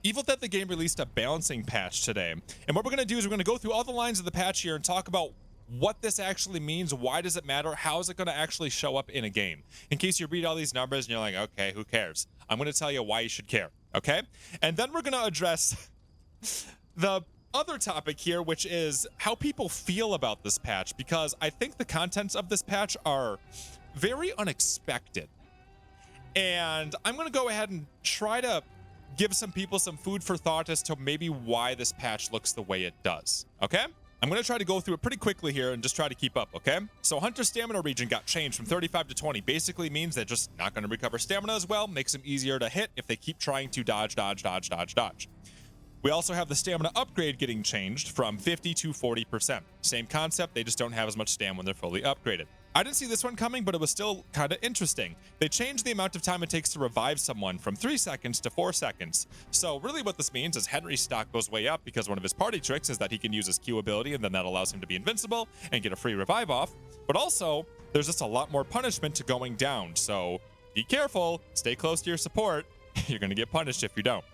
Evil Dead the game released a balancing patch today. And what we're going to do is we're going to go through all the lines of the patch here and talk about what this actually means, why does it matter, how is it going to actually show up in a game. In case you read all these numbers and you're like, okay, who cares? I'm going to tell you why you should care, okay? And then we're going to address the other topic here, which is how people feel about this patch, because I think the contents of this patch are very unexpected. And I'm going to go ahead and try to give some people some food for thought as to maybe why this patch looks the way it does, okay? I'm going to try to go through it pretty quickly here and just try to keep up, okay? So Hunter's stamina regen got changed from 35 to 20. Basically means they're just not going to recover stamina as well, makes them easier to hit if they keep trying to dodge. We also have the stamina upgrade getting changed from 50 to 40%. Same concept, they just don't have as much stamina when they're fully upgraded. I didn't see this one coming, but it was still kind of interesting. They changed the amount of time it takes to revive someone from 3 seconds to 4 seconds. So really what this means is Henry's stock goes way up because one of his party tricks is that he can use his Q ability, and then that allows him to be invincible and get a free revive off. But also, there's just a lot more punishment to going down. So be careful, stay close to your support. You're going to get punished if you don't.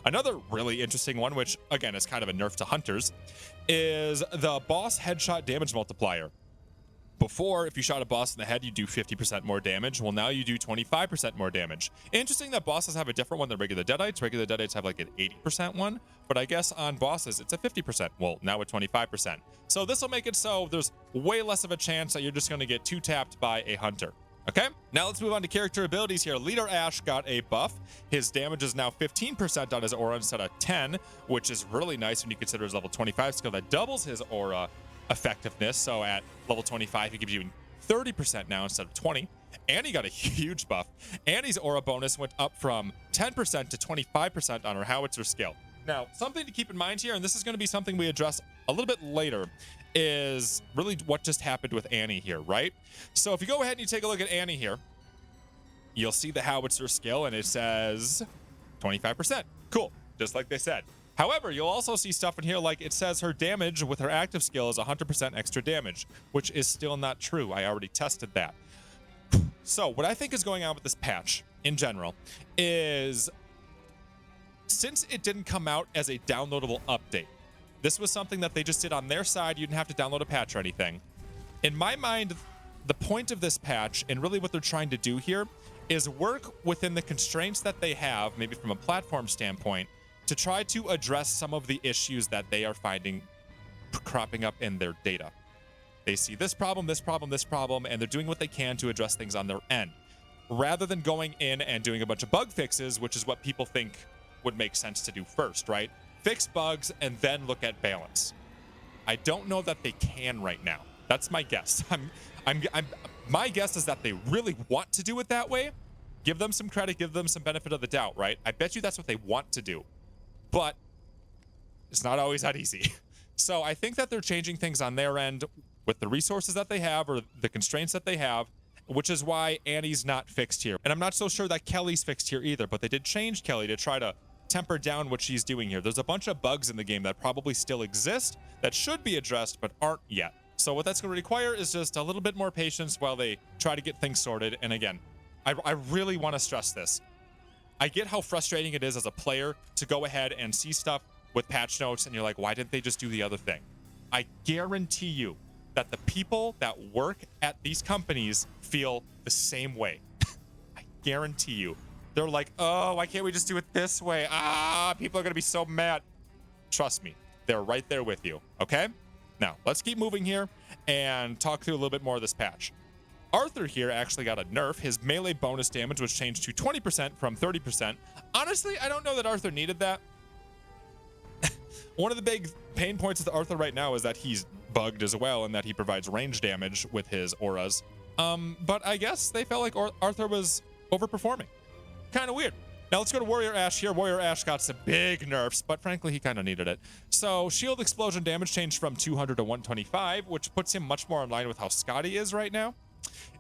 Another really interesting one, which again is kind of a nerf to hunters, is the boss headshot damage multiplier. Before, if you shot a boss in the head, you do 50% more damage. Well, now you do 25% more damage. Interesting that bosses have a different one than regular Deadites. Regular Deadites have like an 80% one, but I guess on bosses, it's a 50%. Well, now with 25%. So this will make it so there's way less of a chance that you're just going to get two-tapped by a hunter. Okay, now let's move on to character abilities here. Leader Ash got a buff. His damage is now 15% on his aura instead of 10, which is really nice when you consider his level 25 skill that doubles his aura effectiveness. So at level 25, he gives you 30% now instead of 20. Annie got a huge buff. Annie's aura bonus went up from 10% to 25% on her howitzer skill. Now, something to keep in mind here, and this is going to be something we address a little bit later, is really what just happened with Annie here, right? So if you go ahead and you take a look at Annie here, you'll see the howitzer skill, and it says 25%. Cool, just like they said. However, you'll also see stuff in here like it says her damage with her active skill is 100% extra damage, which is still not true. I already tested that. So what I think is going on with this patch in general is, since it didn't come out as a downloadable update, this was something that they just did on their side. You didn't have to download a patch or anything. In my mind, the point of this patch, and really what they're trying to do here, is work within the constraints that they have, maybe from a platform standpoint, to try to address some of the issues that they are finding cropping up in their data. They see this problem, and they're doing what they can to address things on their end, rather than going in and doing a bunch of bug fixes, which is what people think would make sense to do first, right? Fix bugs and then look at balance. I don't know that they can right now. That's my guess. My guess is that they really want to do it that way. Give them some credit, give them some benefit of the doubt, right? I bet you that's what they want to do. But it's not always that easy. So I think that they're changing things on their end with the resources that they have or the constraints that they have, which is why Annie's not fixed here. And I'm not so sure that Kelly's fixed here either, but they did change Kelly to try to temper down what she's doing here. There's a bunch of bugs in the game that probably still exist that should be addressed but aren't yet. So what that's going to require is just a little bit more patience while they try to get things sorted. And again, I really want to stress this. I get how frustrating it is as a player to go ahead and see stuff with patch notes and you're like, why didn't they just do the other thing? I guarantee you that the people that work at these companies feel the same way. I guarantee you. They're like, oh, why can't we just do it this way? People are going to be so mad. Trust me, they're right there with you, okay? Now, let's keep moving here and talk through a little bit more of this patch. Arthur here actually got a nerf. His melee bonus damage was changed to 20% from 30%. Honestly, I don't know that Arthur needed that. One of the big pain points with Arthur right now is that he's bugged as well and that he provides range damage with his auras. But I guess they felt like Arthur was overperforming. Kind of weird. Now let's go to Warrior Ash here. Warrior Ash got some big nerfs, but frankly, he kind of needed it. So shield explosion damage changed from 200 to 125, which puts him much more in line with how Scotty is right now.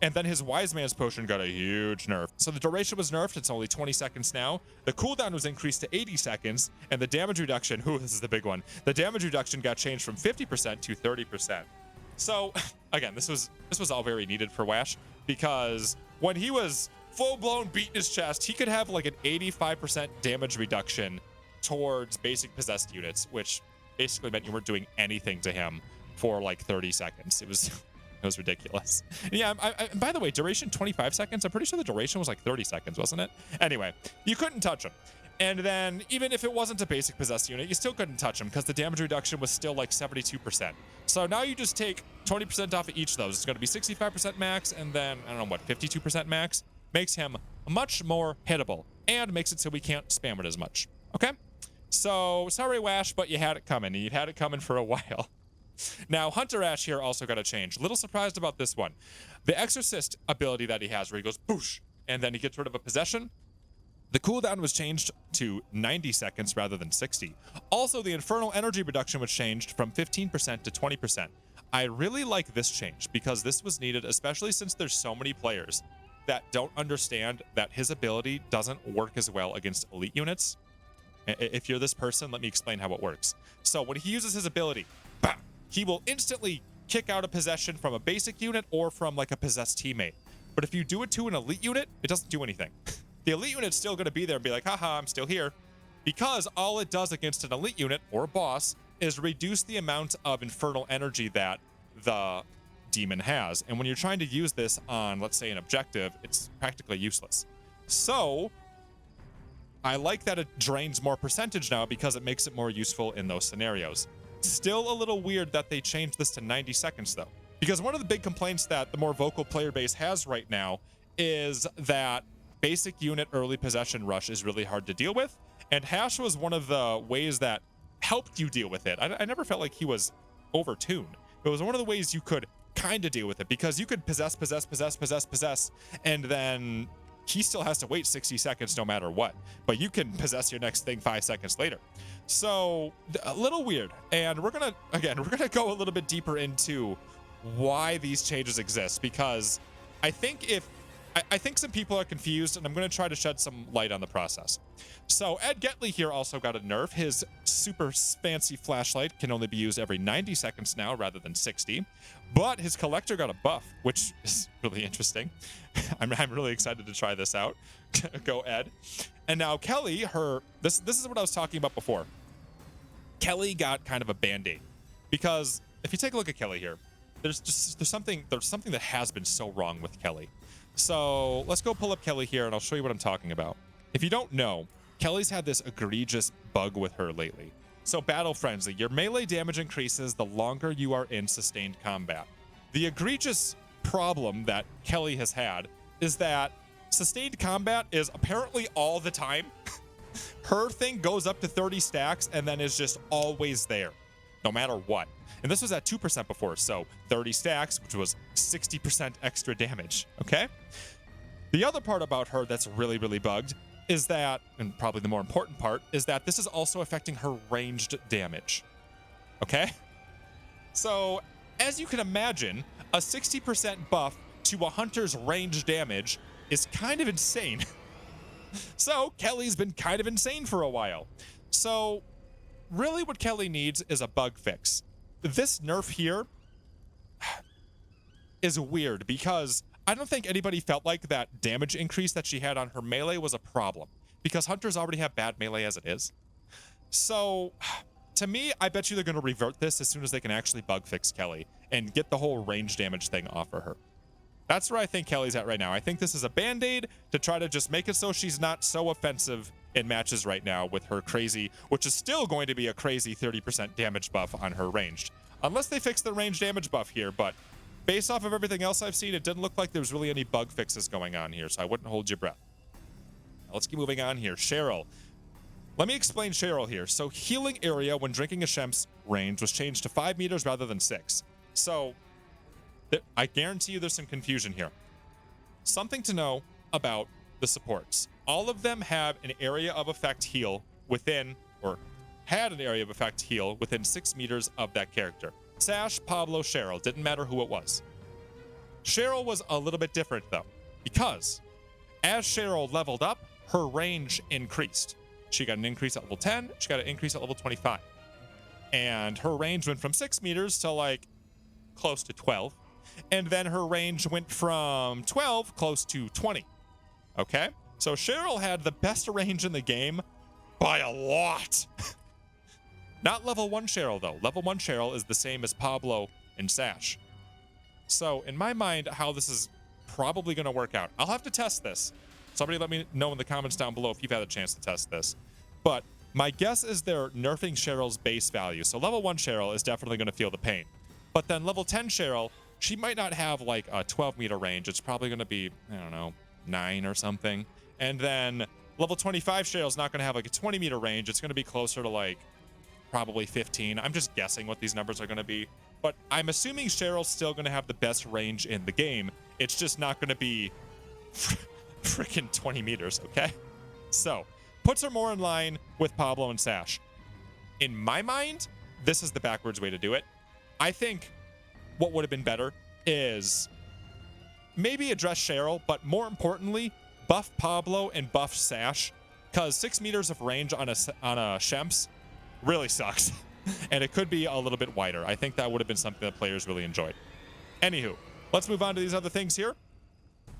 And then his Wise Man's Potion got a huge nerf. So the duration was nerfed. It's only 20 seconds now. The cooldown was increased to 80 seconds. And the damage reduction, this is the big one. The damage reduction got changed from 50% to 30%. So again, this was all very needed for Wash, because when he was full-blown beating his chest, he could have like an 85% damage reduction towards basic possessed units, which basically meant you weren't doing anything to him for like 30 seconds. It was ridiculous. Yeah, by the way, duration 25 seconds. I'm pretty sure the duration was like 30 seconds, wasn't it? Anyway, you couldn't touch him. And then even if it wasn't a basic possessed unit, you still couldn't touch him because the damage reduction was still like 72%. So now you just take 20% off of each of those. It's going to be 65% max, and then, I don't know what, 52% max? Makes him much more hittable and makes it so we can't spam it as much. Okay? So, sorry, Wash, but you had it coming. You'd had it coming for a while. Now, Hunter Ash here also got a change. Little surprised about this one. The Exorcist ability that he has where he goes boosh, and then he gets rid of a possession. The cooldown was changed to 90 seconds rather than 60. Also, the Infernal Energy reduction was changed from 15% to 20%. I really like this change because this was needed, especially since there's so many players that don't understand that his ability doesn't work as well against elite units. If you're this person, let me explain how it works. So when he uses his ability, bam, he will instantly kick out a possession from a basic unit or from like a possessed teammate. But if you do it to an elite unit, it doesn't do anything. The elite unit's still going to be there and be like, haha, I'm still here. Because all it does against an elite unit or boss is reduce the amount of infernal energy that the demon has. And when you're trying to use this on, let's say, an objective, it's practically useless. So I like that it drains more percentage now because it makes it more useful in those scenarios. Still a little weird that they changed this to 90 seconds, though. Because one of the big complaints that the more vocal player base has right now is that basic unit early possession rush is really hard to deal with, and Hash was one of the ways that helped you deal with it. I never felt like he was overtuned. It was one of the ways you could kind of deal with it because you could possess, and then he still has to wait 60 seconds no matter what, but you can possess your next thing 5 seconds later. So a little weird, and we're gonna go a little bit deeper into why these changes exist, because I think some people are confused, and I'm going to try to shed some light on the process. So Ed Getley here also got a nerf. His super fancy flashlight can only be used every 90 seconds now rather than 60, but his collector got a buff, which is really interesting. I'm really excited to try this out. Go Ed. And now Kelly, this is what I was talking about before. Kelly got kind of a band-aid, because if you take a look at Kelly here, there's something that has been so wrong with Kelly. So let's go pull up Kelly here and I'll show you what I'm talking about. If you don't know, Kelly's had this egregious bug with her lately. So Battle Frenzy, your melee damage increases the longer you are in sustained combat. The egregious problem that Kelly has had is that sustained combat is apparently all the time. Her thing goes up to 30 stacks and then is just always there, no matter what. And this was at 2% before, so 30 stacks, which was 60% extra damage, okay? The other part about her that's really, really bugged is that, and probably the more important part, is that this is also affecting her ranged damage, okay? So, as you can imagine, a 60% buff to a hunter's range damage is kind of insane. So, Kelly's been kind of insane for a while. So, really what Kelly needs is a bug fix. This nerf here is weird because I don't think anybody felt like that damage increase that she had on her melee was a problem, because hunters already have bad melee as it is. So to me, I bet you they're going to revert this as soon as they can actually bug fix Kelly and get the whole range damage thing off of her. That's where I think Kelly's at right now. I think this is a band-aid to try to just make it so she's not so offensive in matches right now with her crazy, which is still going to be a crazy 30% damage buff on her ranged. Unless they fix the range damage buff here, but based off of everything else I've seen, it didn't look like there was really any bug fixes going on here, so I wouldn't hold your breath. Now let's keep moving on here. Cheryl. Let me explain Cheryl here. So healing area when drinking a Shemp's range was changed to 5 meters rather than 6. So I guarantee you there's some confusion here. Something to know about the supports. All of them have an area of effect heal within, or had an area of effect heal within 6 meters of that character. Sash, Pablo, Cheryl, didn't matter who it was. Cheryl was a little bit different though, because as Cheryl leveled up, her range increased. She got an increase at level 10, she got an increase at level 25. And her range went from 6 meters to like close to 12. And then her range went from 12 close to 20. Okay? So Cheryl had the best range in the game by a lot. Not level 1 Cheryl, though. Level 1 Cheryl is the same as Pablo and Sash. So, in my mind, how this is probably going to work out. I'll have to test this. Somebody let me know in the comments down below if you've had a chance to test this. But my guess is they're nerfing Cheryl's base value. So level 1 Cheryl is definitely going to feel the pain. But then level 10 Cheryl, she might not have like a 12-meter range. It's probably going to be, I don't know, 9 or something. And then level 25 Cheryl's not going to have like a 20-meter range. It's going to be closer to like probably 15. I'm just guessing what these numbers are going to be. But I'm assuming Cheryl's still going to have the best range in the game. It's just not going to be freaking 20 meters, okay? So, puts her more in line with Pablo and Sash. In my mind, this is the backwards way to do it. I think what would have been better is maybe address Cheryl, but more importantly, buff Pablo and buff Sash, because 6 meters of range on a Shemps really sucks. And it could be a little bit wider. I think that would have been something that players really enjoyed. Anywho, let's move on to these other things here.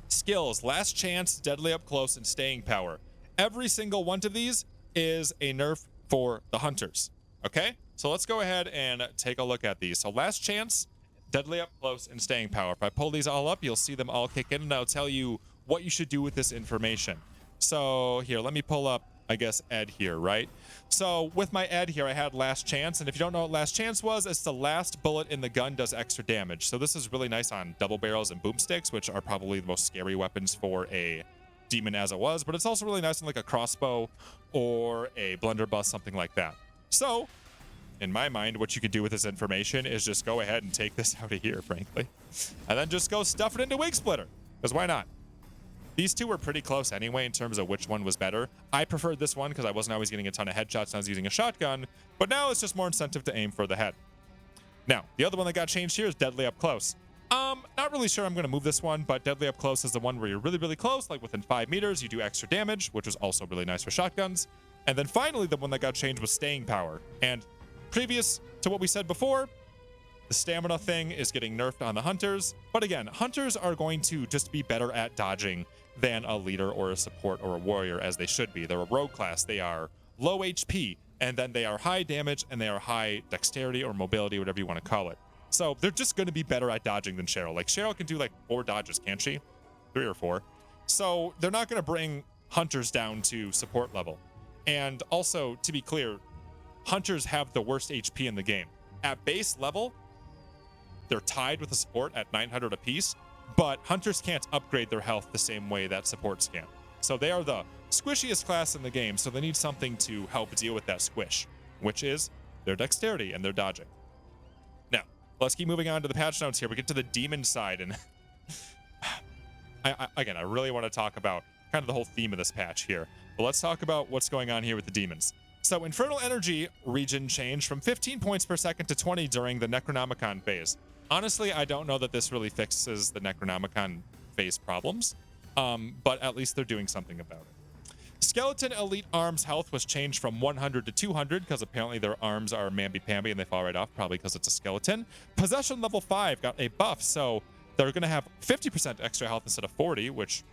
Skills, last chance, deadly up close, and staying power. Every single one of these is a nerf for the hunters. Okay? So let's go ahead and take a look at these. So last chance, deadly up close, and staying power. If I pull these all up, you'll see them all kick in, and I'll tell you what you should do with this information. So here, let me pull up, I guess, Ed here, right? So with my Ed here, I had last chance, and if you don't know what last chance was, it's the last bullet in the gun does extra damage. So this is really nice on double barrels and boomsticks, which are probably the most scary weapons for a demon as it was, but it's also really nice on like a crossbow or a blunderbuss, something like that. So in my mind, what you could do with this information is just go ahead and take this out of here, frankly, and then just go stuff it into Wig Splitter, because why not? These two were pretty close anyway in terms of which one was better. I preferred this one because I wasn't always getting a ton of headshots and I was using a shotgun, but now it's just more incentive to aim for the head. Now, the other one that got changed here is deadly up close. Not really sure I'm going to move this one, but deadly up close is the one where you're really, really close, like within 5 meters, you do extra damage, which was also really nice for shotguns. And then finally, the one that got changed was staying power. And previous to what we said before, the stamina thing is getting nerfed on the hunters. But again, hunters are going to just be better at dodging than a leader or a support or a warrior, as they should be. They're a rogue class. They are low HP, and then they are high damage, and they are high dexterity or mobility, whatever you want to call it. So they're just going to be better at dodging than Cheryl. Like, Cheryl can do like 4 dodges, can't she? 3 or 4. So they're not going to bring hunters down to support level. And also, to be clear, hunters have the worst HP in the game. At base level, they're tied with the support at 900 apiece, but hunters can't upgrade their health the same way that supports can. So they are the squishiest class in the game, so they need something to help deal with that squish, which is their dexterity and their dodging. Now, let's keep moving on to the patch notes here. We get to the demon side, and I really want to talk about kind of the whole theme of this patch here. But let's talk about what's going on here with the demons. So Infernal Energy region changed from 15 points per second to 20 during the Necronomicon phase. Honestly, I don't know that this really fixes the Necronomicon phase problems, but at least they're doing something about it. Skeleton Elite Arms health was changed from 100 to 200 because apparently their arms are mamby-pamby and they fall right off, probably because it's a skeleton. Possession level 5 got a buff, so they're going to have 50% extra health instead of 40, which,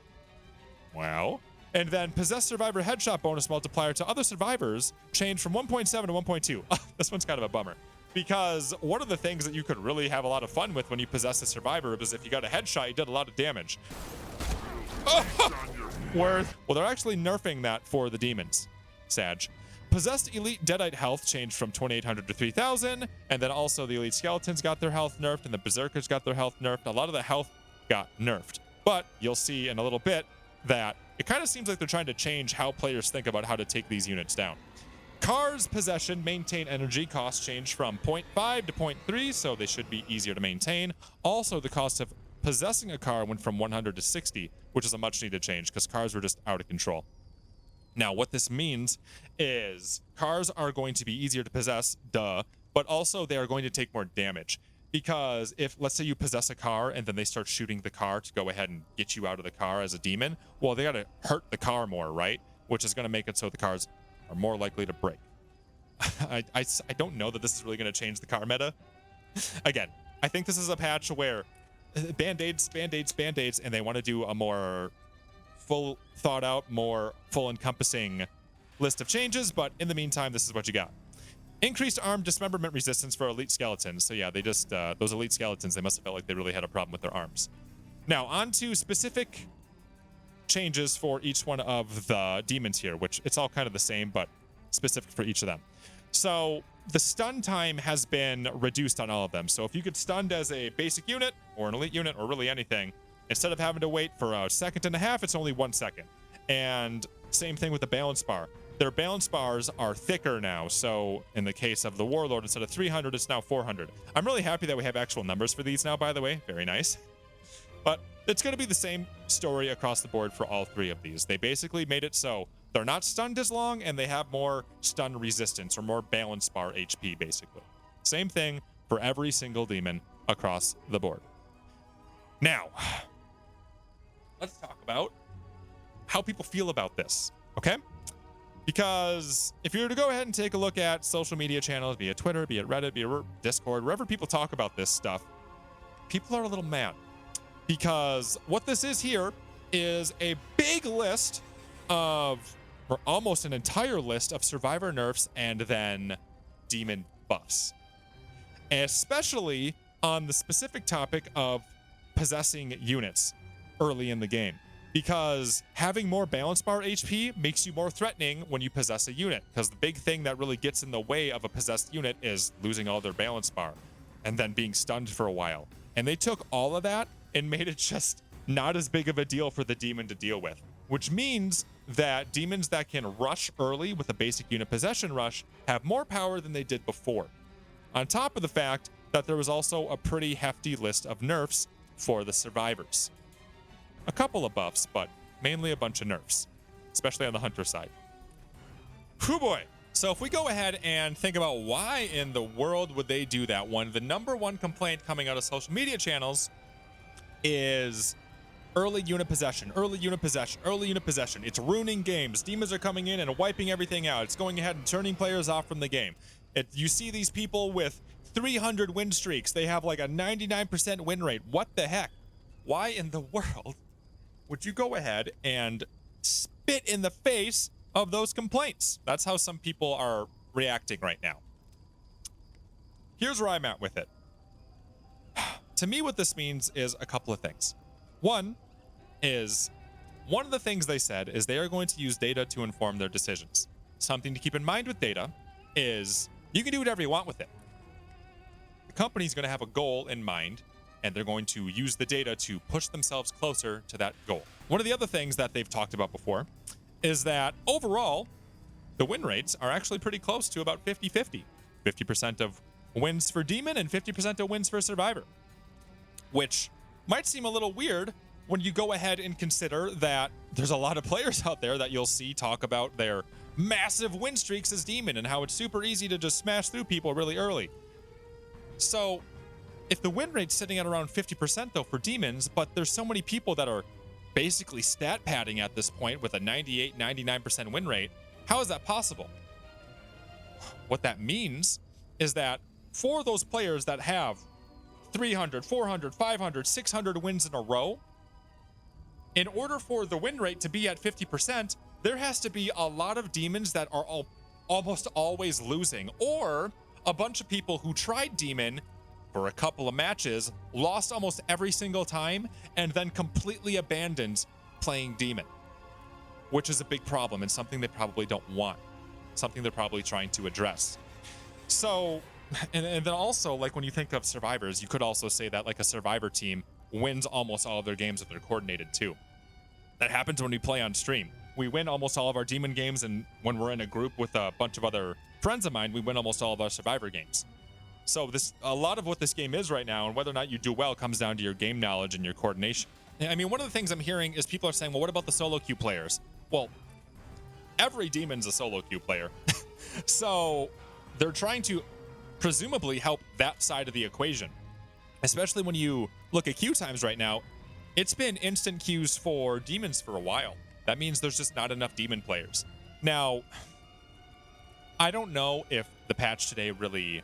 wow. And then Possessed Survivor Headshot bonus multiplier to other survivors changed from 1.7 to 1.2. This one's kind of a bummer. Because one of the things that you could really have a lot of fun with when you possess a survivor is if you got a headshot, you did a lot of damage. Well, they're actually nerfing that for the demons, Sag. Possessed Elite Deadite health changed from 2,800 to 3,000, and then also the Elite Skeletons got their health nerfed, and the Berserkers got their health nerfed. A lot of the health got nerfed. But you'll see in a little bit that it kind of seems like they're trying to change how players think about how to take these units down. Cars possession maintain energy cost changed from 0.5 to 0.3, so they should be easier to maintain. Also, the cost of possessing a car went from 100 to 60, which is a much needed change because cars were just out of control. Now, what this means is cars are going to be easier to possess, duh, but also they are going to take more damage. Because if, let's say you possess a car and then they start shooting the car to go ahead and get you out of the car as a demon, well, they got to hurt the car more, right? Which is going to make it so the cars are more likely to break. I don't know that this is really going to change the car meta. Again, I think this is a patch where band-aids, and they want to do a more full thought out, more full encompassing list of changes, but in the meantime, this is what you got. Increased arm dismemberment resistance for elite skeletons. So yeah, they just, those elite skeletons, they must have felt like they really had a problem with their arms. Now, on to specific changes for each one of the demons here, which it's all kind of the same, but specific for each of them. So the stun time has been reduced on all of them. So if you get stunned as a basic unit or an elite unit or really anything, instead of having to wait for a second and a half, it's only 1 second. And same thing with the balance bar. Their balance bars are thicker now. So in the case of the Warlord, instead of 300, it's now 400. I'm really happy that we have actual numbers for these now, by the way. Very nice. But it's going to be the same story across the board for all three of these. They basically made it so they're not stunned as long and they have more stun resistance or more balance bar HP, basically. Same thing for every single demon across the board. Now, let's talk about how people feel about this, okay? Because if you were to go ahead and take a look at social media channels, be it Twitter, be it Reddit, be it Discord, wherever people talk about this stuff, people are a little mad. Because what this is here is a big list of, or almost an entire list of survivor nerfs and then demon buffs. Especially on the specific topic of possessing units early in the game. Because having more balance bar HP makes you more threatening when you possess a unit. Because the big thing that really gets in the way of a possessed unit is losing all their balance bar and then being stunned for a while. And they took all of that and made it just not as big of a deal for the demon to deal with, which means that demons that can rush early with a basic unit possession rush have more power than they did before. On top of the fact that there was also a pretty hefty list of nerfs for the survivors. A couple of buffs, but mainly a bunch of nerfs, especially on the hunter side. Whew boy. So if we go ahead and think about why in the world would they do that one, the number one complaint coming out of social media channels is early unit possession, early unit possession, early unit possession. It's ruining games. Demons are coming in and wiping everything out. It's going ahead and turning players off from the game. You see these people with 300 win streaks. They have like a 99% win rate. What the heck? Why in the world would you go ahead and spit in the face of those complaints? That's how some people are reacting right now. Here's where I'm at with it. To me, what this means is a couple of things. One of the things they said is they are going to use data to inform their decisions. Something to keep in mind with data is you can do whatever you want with it. The company's going to have a goal in mind, and they're going to use the data to push themselves closer to that goal. One of the other things that they've talked about before is that overall, the win rates are actually pretty close to about 50-50. 50% of wins for Demon and 50% of wins for Survivor. Which might seem a little weird when you go ahead and consider that there's a lot of players out there that you'll see talk about their massive win streaks as Demon and how it's super easy to just smash through people really early. So if the win rate's sitting at around 50% though for Demons, but there's so many people that are basically stat padding at this point with a 98, 99% win rate, how is that possible? What that means is that for those players that have 300, 400, 500, 600 wins in a row, in order for the win rate to be at 50%, there has to be a lot of demons that are almost always losing, or a bunch of people who tried Demon for a couple of matches, lost almost every single time, and then completely abandoned playing Demon, which is a big problem and something they probably don't want, something they're probably trying to address. So, and then also, like when you think of survivors, you could also say that like a survivor team wins almost all of their games if they're coordinated too. That happens when we play on stream. We win almost all of our Demon games, and when we're in a group with a bunch of other friends of mine, we win almost all of our survivor games. So a lot of what this game is right now, and whether or not you do well, comes down to your game knowledge and your coordination. I mean, one of the things I'm hearing is people are saying, well, what about the solo queue players? Well, every Demon's a solo queue player. So they're trying to presumably help that side of the equation, especially when you look at queue times right now. It's been instant queues for Demons for a while. That means there's just not enough Demon players. Now, I don't know if the patch today really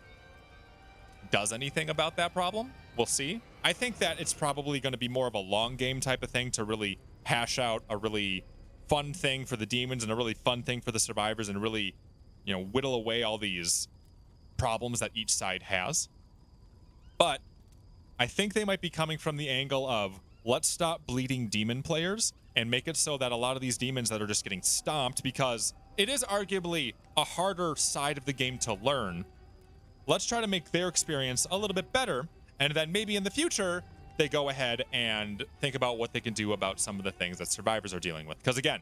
does anything about that problem. We'll see. I think that it's probably going to be more of a long game type of thing to really hash out a really fun thing for the demons and a really fun thing for the survivors, and really, you know, whittle away all these problems that each side has. But I think they might be coming from the angle of, let's stop bleeding demon players and make it so that a lot of these demons that are just getting stomped, because it is arguably a harder side of the game to learn, let's try to make their experience a little bit better, and then maybe in the future they go ahead and think about what they can do about some of the things that survivors are dealing with. Because again,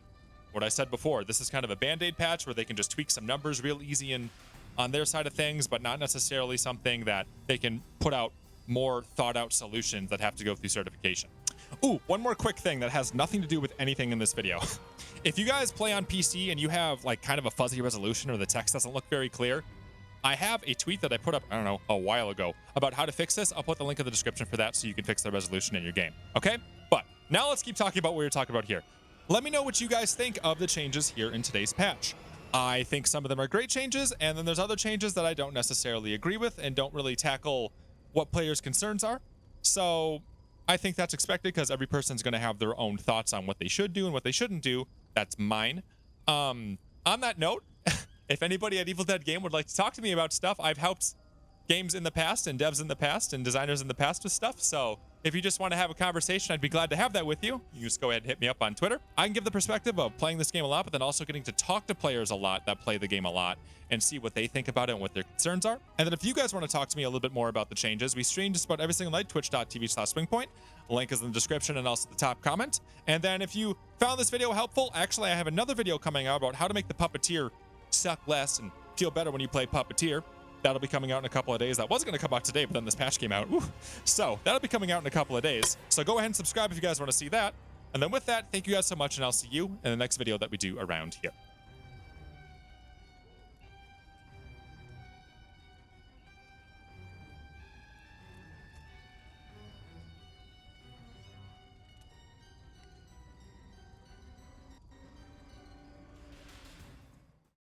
what I said before, this is kind of a band-aid patch where they can just tweak some numbers real easy and on their side of things, but not necessarily something that they can put out more thought out solutions that have to go through certification. Ooh, one more quick thing that has nothing to do with anything in this video. If you guys play on PC and you have like kind of a fuzzy resolution or the text doesn't look very clear, I have a tweet that I put up, I don't know, a while ago about how to fix this. I'll put the link in the description for that so you can fix the resolution in your game. Okay? But now let's keep talking about what we're talking about here. Let me know what you guys think of the changes here in today's patch. I think some of them are great changes, and then there's other changes that I don't necessarily agree with and don't really tackle what players' concerns are. So I think that's expected because every person's going to have their own thoughts on what they should do and what they shouldn't do. That's mine. On that note, if anybody at Evil Dead Game would like to talk to me about stuff, I've helped games in the past and devs in the past and designers in the past with stuff. So if you just want to have a conversation, I'd be glad to have that with you. You just go ahead and hit me up on Twitter. I can give the perspective of playing this game a lot, but then also getting to talk to players a lot that play the game a lot and see what they think about it and what their concerns are. And then if you guys want to talk to me a little bit more about the changes, we stream just about every single night, twitch.tv/SwingPoynt. Link is in the description and also the top comment. And then if you found this video helpful, actually I have another video coming out about how to make the puppeteer suck less and feel better when you play Puppeteer. That'll be coming out in a couple of days. That was going to come out today, but then this patch came out. Woo. So that'll be coming out in a couple of days. So go ahead and subscribe if you guys want to see that. And then with that, thank you guys so much, and I'll see you in the next video that we do around here.